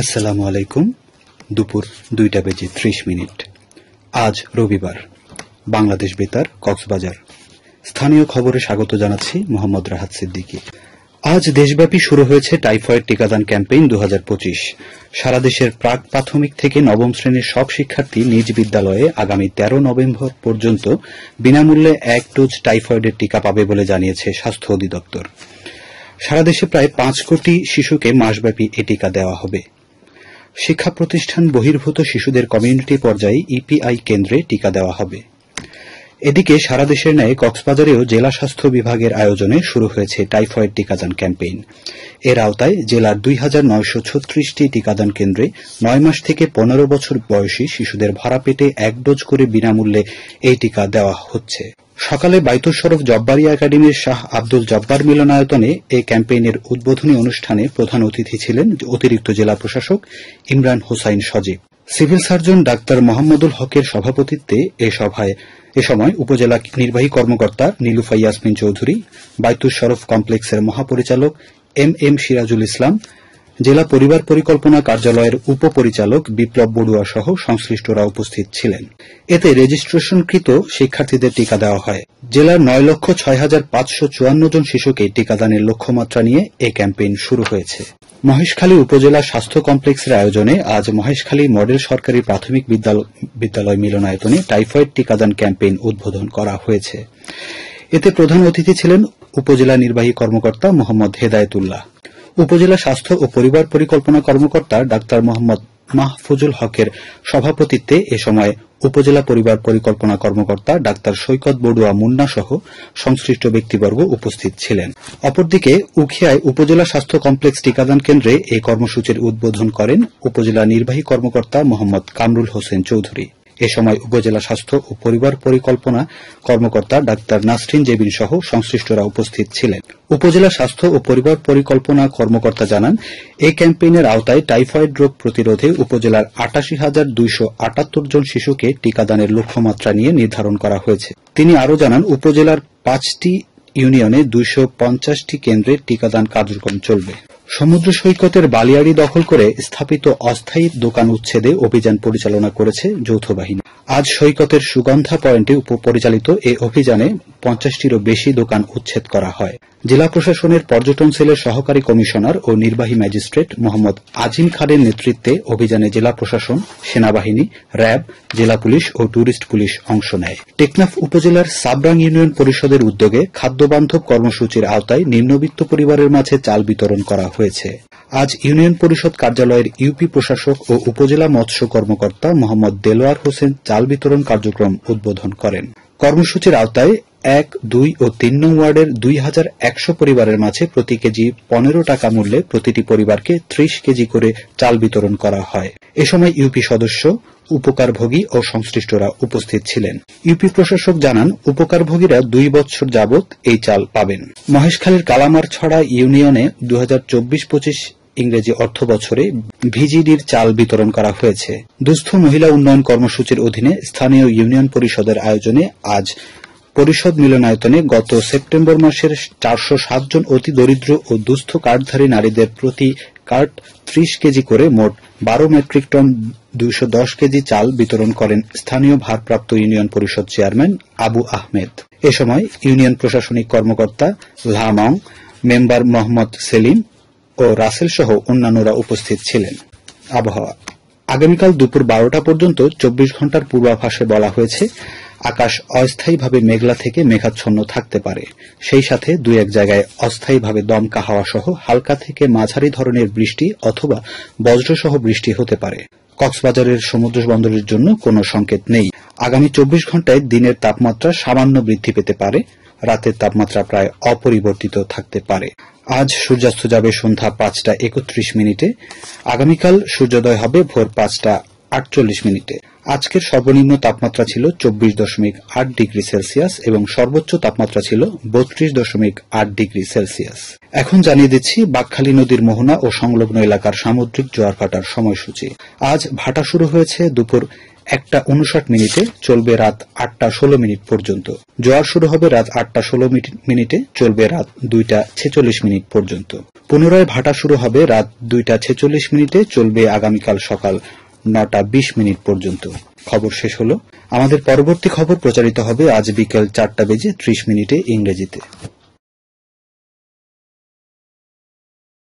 আসসালামু আলাইকুম। দুপুর 2টা বেজে 30 মিনিট। আজ রবিবার। বাংলাদেশ বেতার, কক্সবাজার। স্থানীয় খবরে স্বাগত জানাচ্ছি মোহাম্মদ রাহাত সিদ্দিকী। আজ দেশব্যাপী শুরু হয়েছে টাইফয়েড টিকাদান ক্যাম্পেইন 2025। সারা দেশের প্রাক প্রাথমিক থেকে নবম শ্রেণীর সব শিক্ষার্থী নিজ বিদ্যালয়ে আগামী 13 নভেম্বর পর্যন্ত বিনামূল্যে 1 ডোজ টাইফয়েডের টিকা পাবে বলে জানিয়েছে স্বাস্থ্য অধিদপ্তর। সারা দেশে প্রায় 5 কোটি শিশুকে মাসব্যাপী এ টিকা দেওয়া হবে। শিক্ষা প্রতিষ্ঠান বহির্ভূত শিশুদের কমিউনিটি পর্যায়ে ইপিআই কেন্দ্রে টিকা দেওয়া হবে। এদিকে সারা দেশের ন্যায় কক্সবাজারেও জেলা স্বাস্থ্য বিভাগের আয়োজনে শুরু হয়েছে টাইফয়েড টিকাদান ক্যাম্পেইন। এর আওতায় জেলার 2936টি টিকাদান কেন্দ্রে 9 মাস থেকে 15 বছর বয়সী শিশুদের ভরা পেটে 1 ডোজ করে বিনামূল্যে এই টিকা দেওয়া হচ্ছে। সকালে বাইতুল শরফ জব্বারি একাডেমির শাহ আব্দুল জব্বার মিলনায়তনে এই ক্যাম্পেইনের উদ্বোধনী অনুষ্ঠানে প্রধান অতিথি ছিলেন অতিরিক্ত জেলা প্রশাসক ইমরান হোসাইন সজীব। সিভিল সার্জন ডাক্তার মোহাম্মদুল হকের সভাপতিত্বে এ সময় উপজেলা নির্বাহী কর্মকর্তা নীলুফা ইয়াসমিন চৌধুরী, বাইতুল শরফ কমপ্লেক্সের মহাপরিচালক এম সিরাজুল ইসলাম, জেলা পরিবার পরিকল্পনা কার্যালয়ের উপপরিচালক বিপ্লব বড়ুয়া সহ সংশ্লিষ্টরা উপস্থিত ছিলেন। এতে রেজিস্ট্রেশনকৃত শিক্ষার্থীদের টিকা দেওয়া হয়। জেলার 9,06,554 জন শিশুকে টিকাদানের লক্ষ্যমাত্রা নিয়ে এ ক্যাম্পেইন শুরু হয়েছে। মহেশখালী উপজেলা স্বাস্থ্য কমপ্লেক্সের আয়োজনে আজ মহেশখালী মডেল সরকারি প্রাথমিক বিদ্যালয় মিলনায়তনে টাইফয়েড টিকাদান ক্যাম্পেইন উদ্বোধন করা হয়েছে। এতে প্রধান অতিথি ছিলেন উপজেলা নির্বাহী কর্মকর্তা মোহাম্মদ হেদায়েতুল্লাহ। উপজেলা স্বাস্থ্য ও পরিবার পরিকল্পনা কর্মকর্তা ডাক্তার মোহাম্মদ মাহফুজুল হকের সভাপতিত্বে এ সময় উপজেলা পরিবার পরিকল্পনা কর্মকর্তা ডাক্তার সৈকত বড়ুয়া মুন্না সহ সংশ্লিষ্ট ব্যক্তিবর্গ উপস্থিত ছিলেন। অপরদিকে উখিয়ায় উপজেলা স্বাস্থ্য কমপ্লেক্স টিকাদান কেন্দ্রে এই কর্মসূচির উদ্বোধন করেন উপজেলা নির্বাহী কর্মকর্তা মোহাম্মদ কামরুল হোসেন চৌধুরী। এ সময় উপজেলা স্বাস্থ্য ও পরিবার পরিকল্পনা কর্মকর্তা ডাক্তার নাসরিন জেবিন সহ সংশ্লিষ্টরা উপস্থিত ছিলেন। উপজেলা স্বাস্থ্য ও পরিবার পরিকল্পনা কর্মকর্তা জানান, এই ক্যাম্পেইনের আওতায় টাইফয়েড রোগ প্রতিরোধে উপজেলার ৮৮,২৭৮ জন শিশুকে টিকাদানের লক্ষ্যমাত্রা নিয়ে নির্ধারণ করা হয়েছে। তিনি আরও জানান, উপজেলার 5টি ইউনিয়নে 250টি কেন্দ্রে টিকাদান কার্যক্রম চলবে। সমুদ্র সৈকতের বালিয়াড়ি দখল করে স্থাপিত অস্থায়ী দোকান উচ্ছেদে অভিযান পরিচালনা করেছে যৌথ বাহিনী। আজ সৈকতের সুগন্ধা পয়েন্টে পরিচালিত এই অভিযানে 50টিরও বেশি দোকান উচ্ছেদ করা হয়। জেলা প্রশাসনের পর্যটন সেলের সহকারী কমিশনার ও নির্বাহী ম্যাজিস্ট্রেট মোহাম্মদ আজিম খানের নেতৃত্বে অভিযানে জেলা প্রশাসন, সেনাবাহিনী, র্যাব, জেলা পুলিশ ও ট্যুরিস্ট পুলিশ অংশ নেয়। টেকনাফ উপজেলার সাবরাং ইউনিয়ন পরিষদের উদ্যোগে খাদ্যবান্ধব কর্মসূচির আওতায় নিম্নবিত্ত পরিবারের মাঝে চাল বিতরণ করা হয়েছে। আজ ইউনিয়ন পরিষদ কার্যালয়ের ইউপি প্রশাসক ও উপজেলা মৎস্য কর্মকর্তা মোহাম্মদ দেলোয়ার হোসেন চাল বিতরণ কার্যক্রম উদ্বোধন করেন। কর্মসূচির আওতায় 1, 2 ও 3 নং ওয়ার্ডের 2100 পরিবারের মাঝে প্রতি কেজি 15 টাকা মূল্যে প্রতিটি পরিবারকে 30 কেজি করে চাল বিতরণ করা হয়। এ সময় ইউপি সদস্য, উপকারভোগী ও সংশ্লিষ্টরা উপস্থিত ছিলেন। ইউপি প্রশাসক জানান, উপকারভোগীরা 2 বছর যাবত এই চাল পাবেন। মহেশখালীর কালামারছড়া ইউনিয়নে 2024-25 ইংরেজি অর্থ বছরে ভিজিডির চাল বিতরণ করা হয়েছে। দুস্থ মহিলা উন্নয়ন কর্মসূচির অধীনে স্থানীয় ইউনিয়ন পরিষদের আয়োজনে আজ পরিষদ মিলনায়তনে গত সেপ্টেম্বর মাসের 407 জন অতি দরিদ্র ও দুস্থ কার্ডধারী নারীদের প্রতি কার্ড 30 কেজি করে মোট 12 মেট্রিক টন 210 কেজি চাল বিতরণ করেন স্থানীয় ভারপ্রাপ্ত ইউনিয়ন পরিষদ চেয়ারম্যান আবু আহমেদ। এ সময় ইউনিয়ন প্রশাসনিক কর্মকর্তা লামং, মেম্বার মোহাম্মদ সেলিম ও রাসেল সহ অন্যান্যরা উপস্থিত ছিলেন। আবহাওয়া আগামীকাল দুপুর 12টা পর্যন্ত 24 ঘণ্টার পূর্বাভাসে বলা হয়েছে, আকাশ অস্থায়ীভাবে মেঘলা থেকে মেঘাচ্ছন্ন থাকতে পারে। সেই সাথে 2-1 জায়গায় অস্থায়ীভাবে দমকা হাওয়া সহ হালকা থেকে মাঝারি ধরনের বৃষ্টি অথবা বজ্রসহ বৃষ্টি হতে পারে। কক্সবাজারের সমুদ্র বন্দরের জন্য কোনো সংকেত নেই। আগামী 24 ঘণ্টায় দিনের তাপমাত্রা সামান্য বৃদ্ধি পেতে পারে, রাতের তাপমাত্রা প্রায় অপরিবর্তিত থাকতে পারে। আজ সূর্যাস্ত যাবে সন্ধ্যা 5টা 31 মিনিটে। আগামীকাল সূর্যোদয় হবে ভোর 5টা 48 মিনিটে। আজকের সর্বনিম্ন তাপমাত্রা ছিল 24.8 ডিগ্রি সেলসিয়াস এবং সর্বোচ্চ তাপমাত্রা ছিল 32.8 ডিগ্রি সেলসিয়াস। এখন জানিয়ে দিচ্ছি বাঁকখালী নদীর মোহনা ও সংলগ্ন এলাকার সামুদ্রিক জোয়ার ভাটার সময়সূচি। আজ ভাটা শুরু হয়েছে দুপুর 1:59 চলবে রাত 8:16 পর্যন্ত। জোয়ার শুরু হবে রাত 8:16 চলবে রাত 2:46 পর্যন্ত। পুনরায় ভাটা শুরু হবে রাত 2:46 চলবে আগামীকাল সকাল 9:20 পর্যন্ত। খবর শেষ হলো। আমাদের পরবর্তী খবর প্রচারিত হবে আজ বিকেল 4:30 ইংরেজিতে।